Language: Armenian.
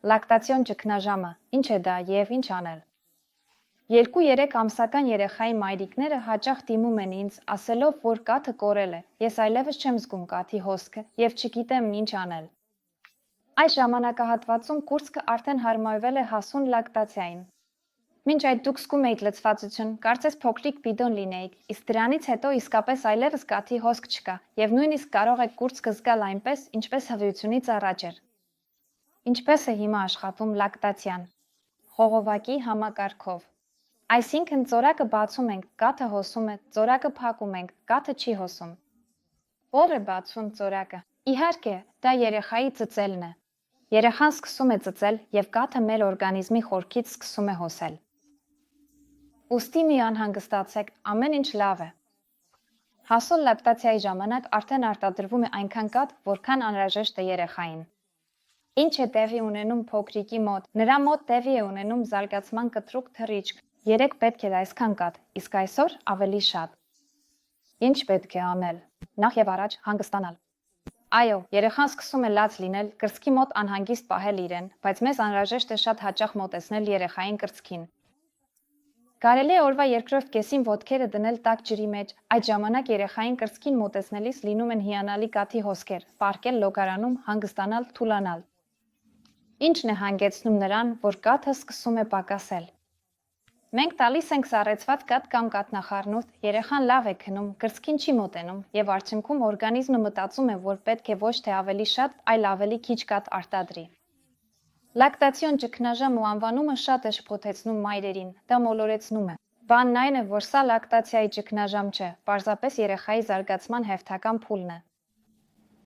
Լակտացիոն ճգնաժամը, ինչ է դա և ինչ անել։ 2-3 ամսական երեխայի մայրիկները հաճախ դիմում են ինձ, ասելով, որ կաթը կորել է, ես այլևս չեմ զգում կաթի հոսքը և չգիտեմ ինչ անել։ Այս ժամանակահատվածում կուրծքը արդեն հարմարվել է հասուն լակտացիային։ Մինչ այդ դուք զգում էիք լցվածություն, կարծես փոքրիկ բիդոն լինեիք, իսկ դրանից հետո իսկապես այլևս կաթի հոսք չկա, և նույնիսկ կարող եք կուրծքը զգալ այնպես, ինչպես հղիությունից առաջ էր։ Ինչպես է հիմա աշխատում լակտացիան։ Խողովակի համակարգով։ Այսինքն ծորակը բացում ենք, կաթը հոսում է, ծորակը փակում ենք, կաթը չի հոսում։ Ո՞ր է բացում ծորակը։ Իհարկե, դա երեխայի ծծելն է։ Երեխան սկսում է ծծել, և կաթը մեր օրգանիզմի խորքից սկսում է հոսել։ Ուստի մի անհանգստացեք, ամեն ինչ լավ է։ Հասուն լակտացիայի ժամանակ արդեն արտադրվում է այնքան կաթ, որքան անհրաժեշտ է երեխային։ Ինչ է տեղի ունենում փոքրիկի մոտ։ Նրա մոտ տեղի է ունենում զարգացման կտրուկ թռիչք։ Երեկ պետք էր այսքան կաթ, իսկ այսօր ավելի շատ։ Ինչ պետք է անել։ Նախ և առաջ հանգստանալ։ Այո, երեխան սկսում է լաց լինել, կրծքի մոտ անհանգիստ պահել իրեն, բայց մեզ անհրաժեշտ է շատ հաճախ մոտեցնել երեխային կրծքին։ Կարելի է օրվա երկրորդ կեսին ոտքերը դնել տաք ջրի մեջ, այդ ժամանակ երեխային կրծքին մոտեցնելիս լինում են հիանալի կաթի հոսքեր, պառկել լոգարանում, հանգստանալ, թուլանալ։ Ինչն է հանգեցնում նրան, որ կաթը սկսում է պակասել։ Մենք տալիս ենք սառեցված կաթ կամ կաթնախառնուրդ, երեխան լավ է քնում, կրծքին չի մոտենում, և արդյունքում օրգանիզմը մտածում է, որ պետք է ոչ թե ավելի շատ, այլ ավելի քիչ կաթ արտադրի։ Լակտացիոն ճգնաժամ ու անվանումը շատ է շփոթեցնում մայրերին, դա մոլորեցնում է։ Բանն այն է, որ սա լակտացիայի ճգնաժամ չէ, պարզապես երեխայի զարգացման հերթական փուլն է։